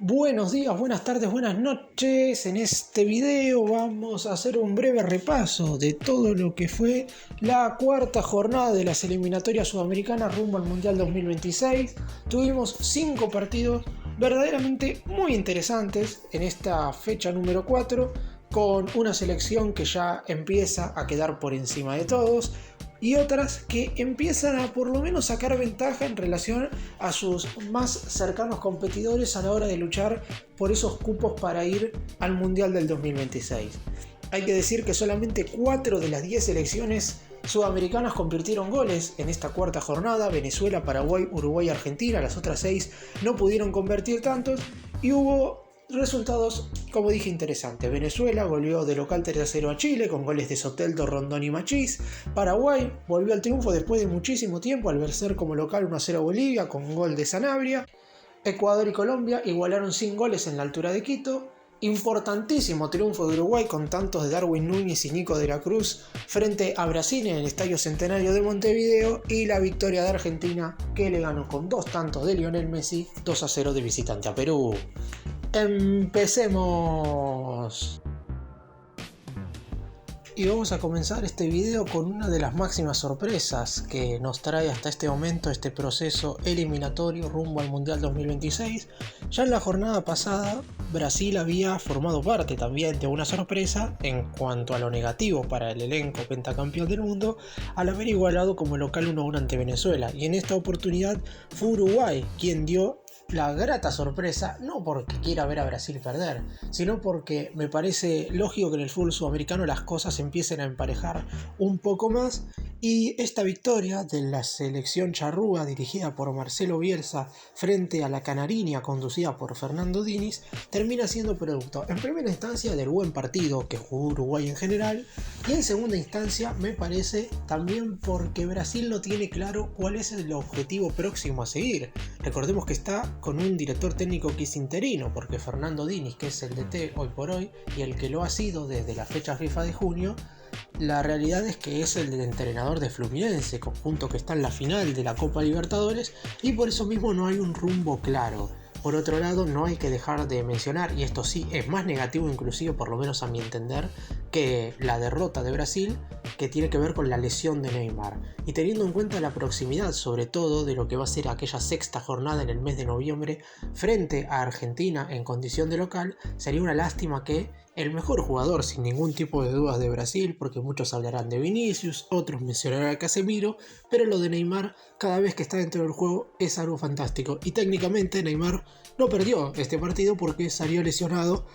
Buenos días, buenas tardes, buenas noches. En este video vamos a hacer un breve repaso de todo lo que fue la cuarta jornada de las eliminatorias sudamericanas rumbo al Mundial 2026. Tuvimos 5 partidos verdaderamente muy interesantes en esta fecha número 4, con una selección que ya empieza a quedar por encima de todos y otras que empiezan a por lo menos sacar ventaja en relación a sus más cercanos competidores a la hora de luchar por esos cupos para ir al Mundial del 2026. Hay que decir que solamente 4 de las 10 selecciones sudamericanas convirtieron goles en esta cuarta jornada: Venezuela, Paraguay, Uruguay y Argentina. Las otras 6 no pudieron convertir tantos y hubo resultados, como dije, interesantes. Venezuela goleó de local 3-0 a Chile con goles de Soteldo, Rondón y Machís. Paraguay volvió al triunfo después de muchísimo tiempo al vencer como local 1-0 a Bolivia con gol de Sanabria. Ecuador y Colombia igualaron sin goles en la altura de Quito. Importantísimo triunfo de Uruguay con tantos de Darwin Núñez y Nico de la Cruz frente a Brasil en el Estadio Centenario de Montevideo, y la victoria de Argentina, que le ganó con 2 tantos de Lionel Messi, 2-0 de visitante a Perú. ¡Empecemos! Y vamos a comenzar este video con una de las máximas sorpresas que nos trae hasta este momento este proceso eliminatorio rumbo al Mundial 2026. Ya en la jornada pasada, Brasil había formado parte también de una sorpresa en cuanto a lo negativo para el elenco pentacampeón del mundo, al haber igualado como local 1-1 ante Venezuela, y en esta oportunidad fue Uruguay quien dio la grata sorpresa, no porque quiera ver a Brasil perder, sino porque me parece lógico que en el fútbol sudamericano las cosas empiecen a emparejar un poco más, y esta victoria de la selección charrúa dirigida por Marcelo Bielsa frente a la Canariña conducida por Fernando Diniz termina siendo producto en primera instancia del buen partido que jugó Uruguay en general, y en segunda instancia me parece también porque Brasil no tiene claro cuál es el objetivo próximo a seguir. Recordemos que está con un director técnico que es interino, porque Fernando Diniz, que es el DT hoy por hoy y el que lo ha sido desde la fecha FIFA de junio, la realidad es que es el entrenador de Fluminense, conjunto que está en la final de la Copa Libertadores, y por eso mismo no hay un rumbo claro. Por otro lado, no hay que dejar de mencionar, y esto sí es más negativo inclusive, por lo menos a mi entender, que la derrota de Brasil, que tiene que ver con la lesión de Neymar. Y teniendo en cuenta la proximidad, sobre todo, de lo que va a ser aquella sexta jornada en el mes de noviembre frente a Argentina en condición de local, sería una lástima que el mejor jugador, sin ningún tipo de dudas, de Brasil, porque muchos hablarán de Vinicius, otros mencionarán a Casemiro, pero lo de Neymar, cada vez que está dentro del juego, es algo fantástico. Y técnicamente Neymar no perdió este partido porque salió lesionado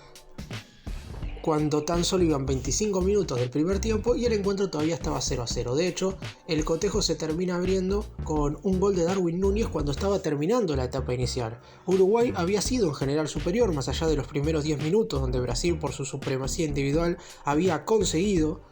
cuando tan solo iban 25 minutos del primer tiempo y el encuentro todavía estaba 0-0. De hecho, el cotejo se termina abriendo con un gol de Darwin Núñez cuando estaba terminando la etapa inicial. Uruguay había sido en general superior, más allá de los primeros 10 minutos, donde Brasil, por su supremacía individual, había conseguido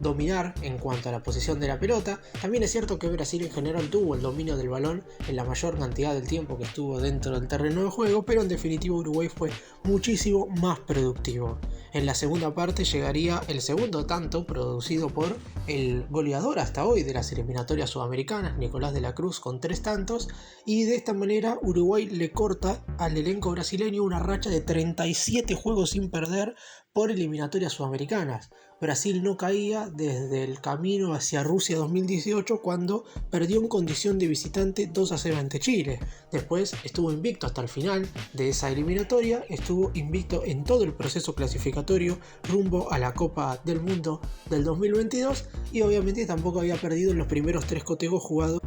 dominar en cuanto a la posición de la pelota. También es cierto que Brasil en general tuvo el dominio del balón en la mayor cantidad del tiempo que estuvo dentro del terreno de juego, pero en definitiva Uruguay fue muchísimo más productivo. En la segunda parte llegaría el segundo tanto, producido por el goleador hasta hoy de las eliminatorias sudamericanas, Nicolás de la Cruz, con 3 tantos, y de esta manera Uruguay le corta al elenco brasileño una racha de 37 juegos sin perder por eliminatorias sudamericanas. Brasil no caía desde el camino hacia Rusia 2018, cuando perdió en condición de visitante 2-0 ante Chile. Después estuvo invicto hasta el final de esa eliminatoria, estuvo invicto en todo el proceso clasificatorio rumbo a la Copa del Mundo del 2022, y obviamente tampoco había perdido en los primeros 3 cotejos jugados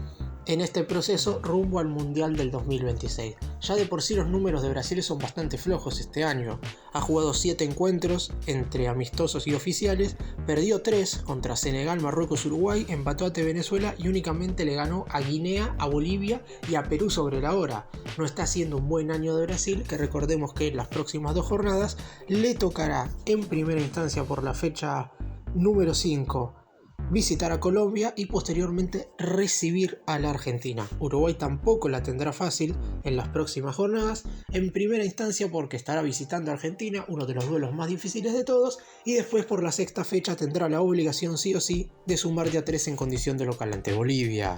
en este proceso rumbo al Mundial del 2026. Ya de por sí los números de Brasil son bastante flojos este año. Ha jugado 7 encuentros entre amistosos y oficiales, perdió 3 contra Senegal, Marruecos, Uruguay, empató ante Venezuela y únicamente le ganó a Guinea, a Bolivia y a Perú sobre la hora. No está siendo un buen año de Brasil, que recordemos que en las próximas 2 jornadas le tocará en primera instancia por la fecha número 5 visitar a Colombia y posteriormente recibir a la Argentina. Uruguay tampoco la tendrá fácil en las próximas jornadas, en primera instancia porque estará visitando a Argentina, uno de los duelos más difíciles de todos, y después por la sexta fecha tendrá la obligación sí o sí de sumar de a 3 en condición de local ante Bolivia.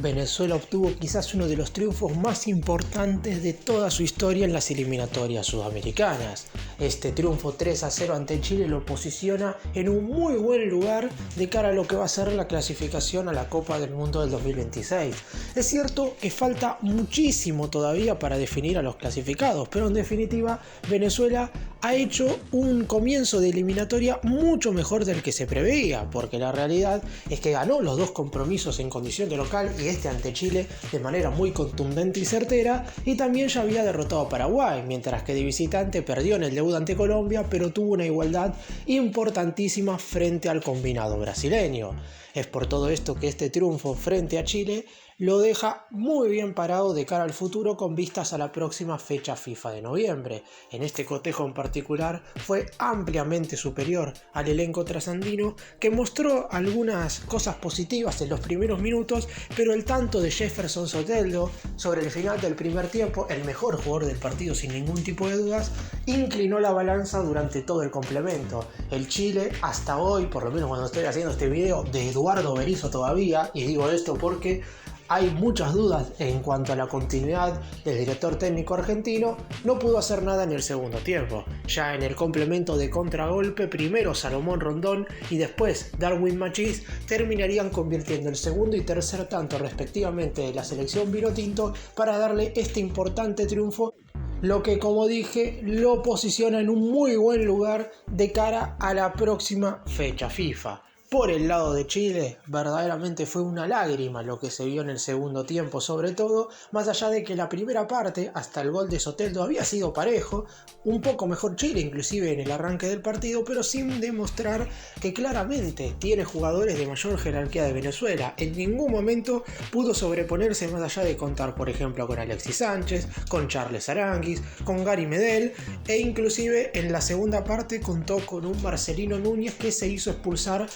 Venezuela obtuvo quizás uno de los triunfos más importantes de toda su historia en las eliminatorias sudamericanas. Este triunfo 3-0 ante Chile lo posiciona en un muy buen lugar de cara a lo que va a ser la clasificación a la Copa del Mundo del 2026. Es cierto que falta muchísimo todavía para definir a los clasificados, pero en definitiva Venezuela ha hecho un comienzo de eliminatoria mucho mejor del que se preveía, porque la realidad es que ganó los dos compromisos en condición de local y este ante Chile de manera muy contundente y certera, y también ya había derrotado a Paraguay, mientras que de visitante perdió en el debut ante Colombia, pero tuvo una igualdad importantísima frente al combinado brasileño. Es por todo esto que este triunfo frente a Chile lo deja muy bien parado de cara al futuro con vistas a la próxima fecha FIFA de noviembre. En este cotejo en particular fue ampliamente superior al elenco trasandino, que mostró algunas cosas positivas en los primeros minutos, pero el tanto de Jefferson Soteldo sobre el final del primer tiempo, el mejor jugador del partido sin ningún tipo de dudas, inclinó la balanza durante todo el complemento. El Chile hasta hoy, por lo menos cuando estoy haciendo este video, de Eduardo Berizzo todavía, y digo esto porque hay muchas dudas en cuanto a la continuidad del director técnico argentino, no pudo hacer nada en el segundo tiempo. Ya en el complemento de contragolpe, primero Salomón Rondón y después Darwin Machís terminarían convirtiendo el segundo y tercer tanto respectivamente de la selección vinotinto para darle este importante triunfo, lo que, como dije, lo posiciona en un muy buen lugar de cara a la próxima fecha FIFA. Por el lado de Chile, verdaderamente fue una lágrima lo que se vio en el segundo tiempo, sobre todo, más allá de que la primera parte, hasta el gol de Soteldo, había sido parejo, un poco mejor Chile inclusive en el arranque del partido, pero sin demostrar que claramente tiene jugadores de mayor jerarquía de Venezuela. En ningún momento pudo sobreponerse, más allá de contar, por ejemplo, con Alexis Sánchez, con Charles Aranguis, con Gary Medel, e inclusive en la segunda parte contó con un Marcelino Núñez que se hizo expulsar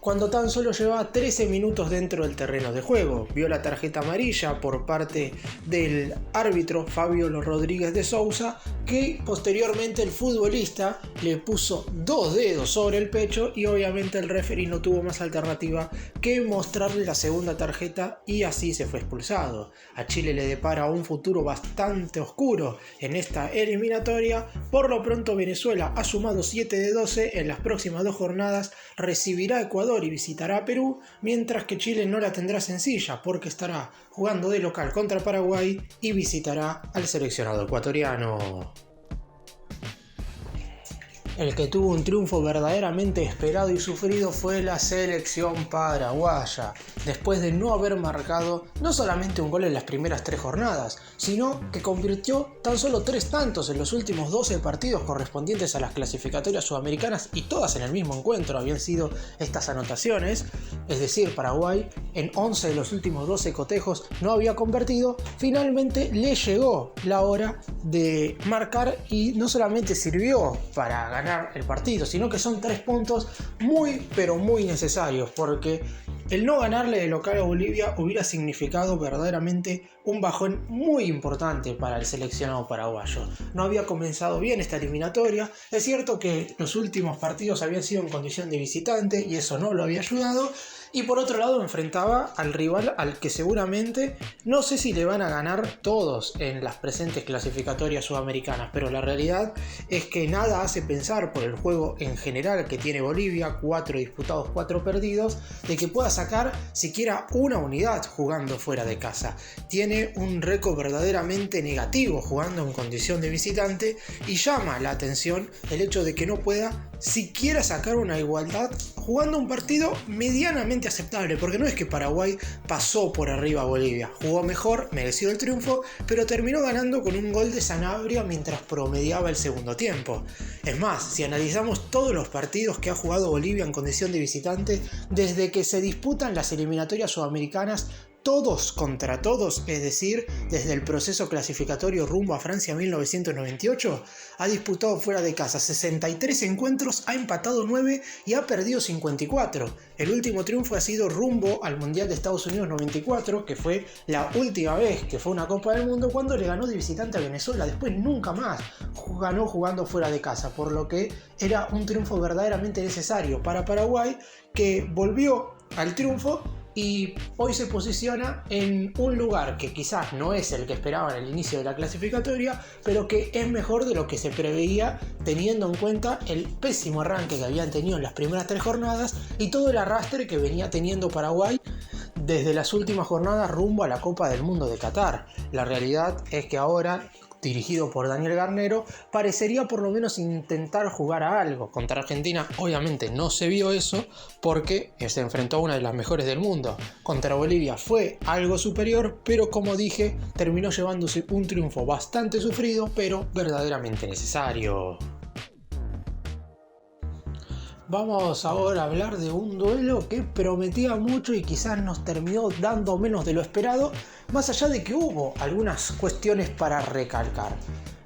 cuando tan solo llevaba 13 minutos dentro del terreno de juego. Vio la tarjeta amarilla por parte del árbitro Fabio Rodríguez de Sousa, que posteriormente el futbolista le puso 2 dedos sobre el pecho y obviamente el referee no tuvo más alternativa que mostrarle la segunda tarjeta y así se fue expulsado. A Chile le depara un futuro bastante oscuro en esta eliminatoria. Por lo pronto Venezuela ha sumado 7 de 12, en las próximas 2 jornadas recibirá a Ecuador y visitará a Perú, mientras que Chile no la tendrá sencilla porque estará jugando de local contra Paraguay y visitará al seleccionado ecuatoriano. El que tuvo un triunfo verdaderamente esperado y sufrido fue la selección paraguaya, después de no haber marcado no solamente un gol en las primeras 3 jornadas, sino que convirtió tan solo 3 tantos en los últimos 12 partidos correspondientes a las clasificatorias sudamericanas, y todas en el mismo encuentro habían sido estas anotaciones. Es decir, Paraguay en 11 de los últimos 12 cotejos no había convertido. Finalmente le llegó la hora de marcar y no solamente sirvió para ganar el partido, sino que son 3 puntos muy pero muy necesarios, porque el no ganarle de local a Bolivia hubiera significado verdaderamente un bajón muy importante para el seleccionado paraguayo. No había comenzado bien esta eliminatoria. Es cierto que los últimos partidos habían sido en condición de visitante y eso no lo había ayudado. Y por otro lado enfrentaba al rival al que seguramente no sé si le van a ganar todos en las presentes clasificatorias sudamericanas, pero la realidad es que nada hace pensar, por el juego en general que tiene Bolivia, 4 disputados, 4 perdidos, de que pueda sacar siquiera una unidad jugando fuera de casa. Tiene un récord verdaderamente negativo jugando en condición de visitante y llama la atención el hecho de que no pueda siquiera sacar una igualdad jugando un partido medianamente aceptable, porque no es que Paraguay pasó por arriba a Bolivia, jugó mejor, mereció el triunfo, pero terminó ganando con un gol de Sanabria mientras promediaba el segundo tiempo. Es más, si analizamos todos los partidos que ha jugado Bolivia en condición de visitante desde que se disputan las eliminatorias sudamericanas, todos contra todos, es decir, desde el proceso clasificatorio rumbo a Francia 1998, ha disputado fuera de casa 63 encuentros, ha empatado 9 y ha perdido 54. El último triunfo ha sido rumbo al Mundial de Estados Unidos 94, que fue la última vez que fue una Copa del Mundo, cuando le ganó de visitante a Venezuela. Después nunca más ganó jugando fuera de casa, por lo que era un triunfo verdaderamente necesario para Paraguay, que volvió al triunfo y hoy se posiciona en un lugar que quizás no es el que esperaban al inicio de la clasificatoria, pero que es mejor de lo que se preveía teniendo en cuenta el pésimo arranque que habían tenido en las primeras 3 jornadas y todo el arrastre que venía teniendo Paraguay desde las últimas jornadas rumbo a la Copa del Mundo de Qatar. La realidad es que ahora, dirigido por Daniel Garnero, parecería por lo menos intentar jugar a algo. Contra Argentina obviamente no se vio eso porque se enfrentó a una de las mejores del mundo. Contra Bolivia fue algo superior, pero como dije, terminó llevándose un triunfo bastante sufrido, pero verdaderamente necesario. Vamos ahora a hablar de un duelo que prometía mucho y quizás nos terminó dando menos de lo esperado, más allá de que hubo algunas cuestiones para recalcar.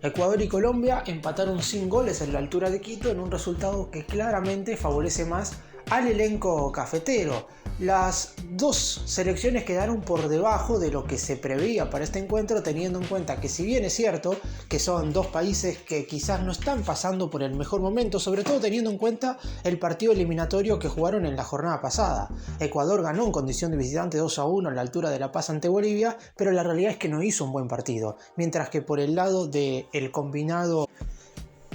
Ecuador y Colombia empataron sin goles en la altura de Quito en un resultado que claramente favorece más al elenco cafetero. Las dos selecciones quedaron por debajo de lo que se preveía para este encuentro, teniendo en cuenta que si bien es cierto que son dos países que quizás no están pasando por el mejor momento, sobre todo teniendo en cuenta el partido eliminatorio que jugaron en la jornada pasada. Ecuador ganó en condición de visitante 2-1 a la altura de La Paz ante Bolivia, pero la realidad es que no hizo un buen partido, mientras que por el lado del combinado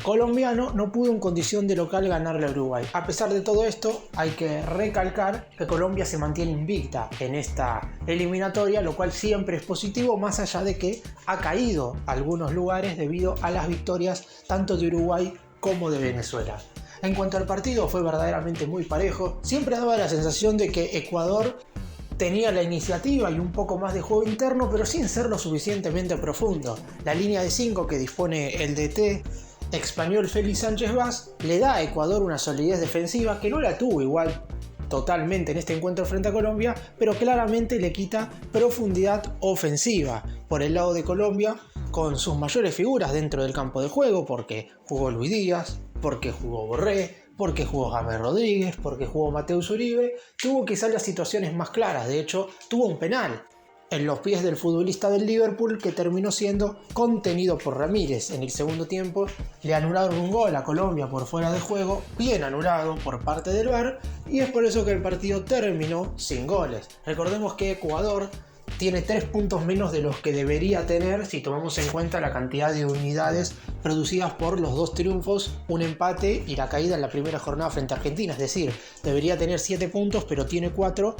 colombiano no pudo en condición de local ganarle a Uruguay. A pesar de todo esto, hay que recalcar que Colombia se mantiene invicta en esta eliminatoria, lo cual siempre es positivo, más allá de que ha caído algunos lugares debido a las victorias tanto de Uruguay como de Venezuela. En cuanto al partido, fue verdaderamente muy parejo. Siempre daba la sensación de que Ecuador tenía la iniciativa y un poco más de juego interno, pero sin ser lo suficientemente profundo. La línea de 5 que dispone el DT español Félix Sánchez Vaz le da a Ecuador una solidez defensiva que no la tuvo igual totalmente en este encuentro frente a Colombia, pero claramente le quita profundidad ofensiva. Por el lado de Colombia, con sus mayores figuras dentro del campo de juego, porque jugó Luis Díaz, porque jugó Borré, porque jugó James Rodríguez, porque jugó Mateus Uribe, tuvo quizás las situaciones más claras. De hecho, tuvo un penal en los pies del futbolista del Liverpool que terminó siendo contenido por Ramírez. En el segundo tiempo le anularon un gol a Colombia por fuera de juego, bien anulado por parte del VAR, y es por eso que el partido terminó sin goles. Recordemos que Ecuador tiene 3 puntos menos de los que debería tener si tomamos en cuenta la cantidad de unidades producidas por los dos triunfos, un empate y la caída en la primera jornada frente a Argentina. Es decir, debería tener 7 puntos, pero tiene 4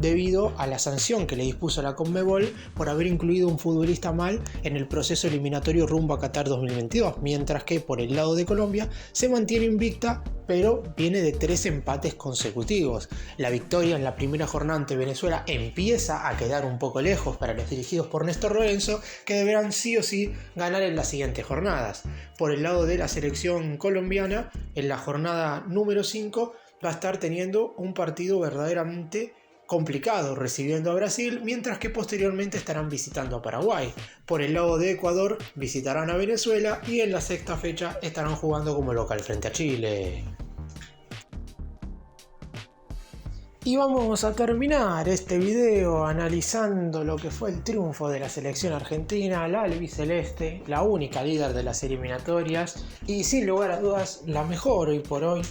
debido a la sanción que le dispuso la Conmebol por haber incluido un futbolista mal en el proceso eliminatorio rumbo a Qatar 2022. Mientras que por el lado de Colombia se mantiene invicta, pero viene de 3 empates consecutivos. La victoria en la primera jornada ante Venezuela empieza a quedar un poco lejos para los dirigidos por Néstor Lorenzo, que deberán sí o sí ganar en las siguientes jornadas. Por el lado de la selección colombiana, en la jornada número 5 va a estar teniendo un partido verdaderamente complicado, recibiendo a Brasil, mientras que posteriormente estarán visitando a Paraguay. Por el lado de Ecuador visitarán a Venezuela y en la sexta fecha estarán jugando como local frente a Chile. Y vamos a terminar este video analizando lo que fue el triunfo de la selección argentina, la albiceleste, la única líder de las eliminatorias y sin lugar a dudas la mejor hoy por hoy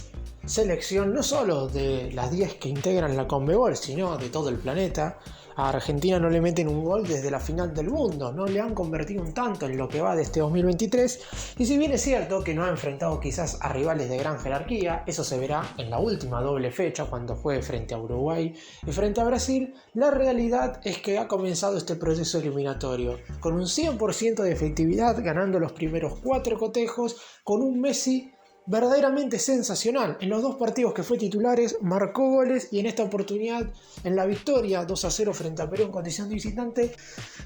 selección no solo de las 10 que integran la Conmebol, sino de todo el planeta. A Argentina no le meten un gol desde la final del mundo, no le han convertido un tanto en lo que va de este 2023, y si bien es cierto que no ha enfrentado quizás a rivales de gran jerarquía, eso se verá en la última doble fecha cuando juegue frente a Uruguay y frente a Brasil, la realidad es que ha comenzado este proceso eliminatorio con un 100% de efectividad, ganando los primeros 4 cotejos, con un Messi verdaderamente sensacional. En los 2 partidos que fue titulares marcó goles y en esta oportunidad en la victoria 2-0 frente a Perú en condición de visitante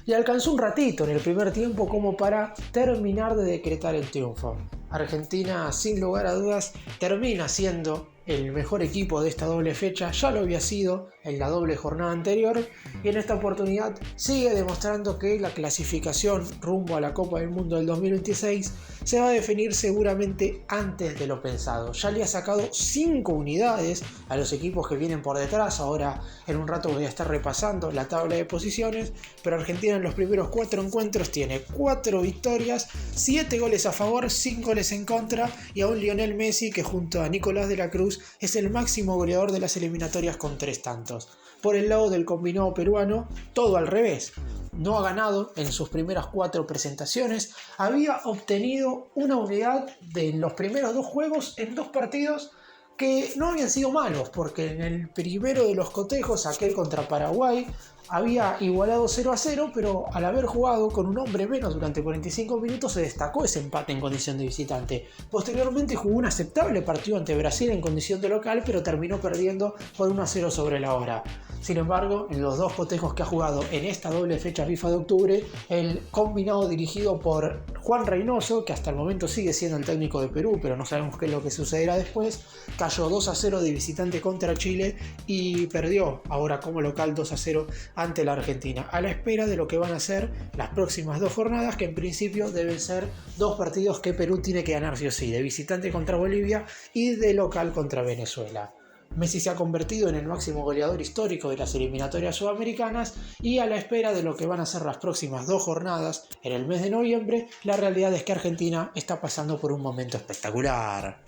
y alcanzó un ratito en el primer tiempo como para terminar de decretar el triunfo. Argentina sin lugar a dudas termina siendo el mejor equipo de esta doble fecha, ya lo había sido en la doble jornada anterior y en esta oportunidad sigue demostrando que la clasificación rumbo a la Copa del Mundo del 2026 se va a definir seguramente antes de lo pensado. Ya le ha sacado 5 unidades a los equipos que vienen por detrás. Ahora en un rato voy a estar repasando la tabla de posiciones, pero Argentina en los primeros 4 encuentros tiene 4 victorias, 7 goles a favor, 5 goles en contra y a un Lionel Messi que junto a Nicolás de la Cruz es el máximo goleador de las eliminatorias con 3 tantos. Por el lado del combinado peruano, todo al revés. No ha ganado en sus primeras 4 presentaciones, había obtenido una unidad de los primeros 2 juegos en 2 partidos que no habían sido malos, porque en el primero de los cotejos, aquel contra Paraguay, había igualado 0-0, pero al haber jugado con un hombre menos durante 45 minutos se destacó ese empate en condición de visitante. Posteriormente jugó un aceptable partido ante Brasil en condición de local, pero terminó perdiendo por 1-0 sobre la hora. Sin embargo, en los 2 cotejos que ha jugado en esta doble fecha FIFA de octubre, el combinado dirigido por Juan Reynoso, que hasta el momento sigue siendo el técnico de Perú, pero no sabemos qué es lo que sucederá después, cayó 2-0 de visitante contra Chile y perdió ahora como local 2-0 ante la Argentina, a la espera de lo que van a ser las próximas 2 jornadas, que en principio deben ser 2 partidos que Perú tiene que ganar sí o sí, de visitante contra Bolivia y de local contra Venezuela. Messi se ha convertido en el máximo goleador histórico de las eliminatorias sudamericanas y a la espera de lo que van a ser las próximas 2 jornadas en el mes de noviembre, la realidad es que Argentina está pasando por un momento espectacular.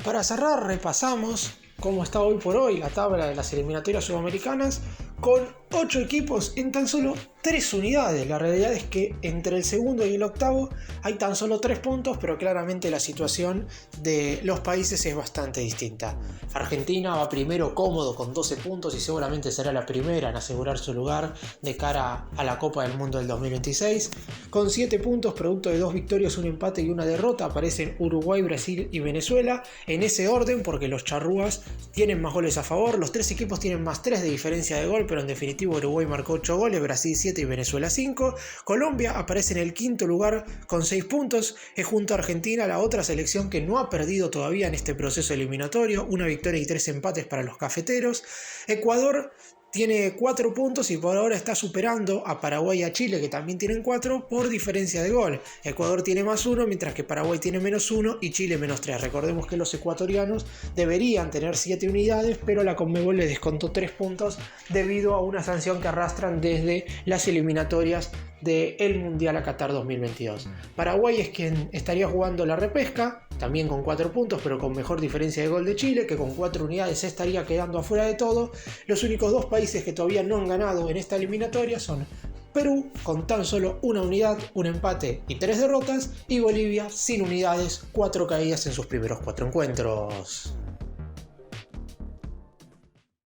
Para cerrar, repasamos cómo está hoy por hoy la tabla de las eliminatorias sudamericanas con 8 equipos en tan solo 3 unidades. La realidad es que entre el segundo y el octavo hay tan solo 3 puntos, pero claramente la situación de los países es bastante distinta. Argentina va primero cómodo con 12 puntos y seguramente será la primera en asegurar su lugar de cara a la Copa del Mundo del 2026. Con 7 puntos, producto de 2 victorias, un empate y una derrota, aparecen Uruguay, Brasil y Venezuela. En ese orden, porque los charrúas tienen más goles a favor, los 3 equipos tienen más 3 de diferencia de gol, pero en definitiva Uruguay marcó 8 goles, Brasil 7 y Venezuela 5. Colombia aparece en el quinto lugar con 6 puntos, es junto a Argentina la otra selección que no ha perdido todavía en este proceso eliminatorio, una victoria y 3 empates para los cafeteros. Ecuador tiene 4 puntos y por ahora está superando a Paraguay y a Chile, que también tienen 4 por diferencia de gol. Ecuador tiene más 1, mientras que Paraguay tiene menos 1 y Chile menos 3. Recordemos que los ecuatorianos deberían tener 7 unidades, pero la Conmebol les descontó 3 puntos debido a una sanción que arrastran desde las eliminatorias del Mundial a Qatar 2022. Paraguay es quien estaría jugando la repesca, también con 4 puntos, pero con mejor diferencia de gol de Chile, que con 4 unidades se estaría quedando afuera de todo. Los únicos 2 países que todavía no han ganado en esta eliminatoria son Perú, con tan solo 1 unidad, un empate y 3 derrotas, y Bolivia sin unidades, 4 caídas en sus primeros 4 encuentros.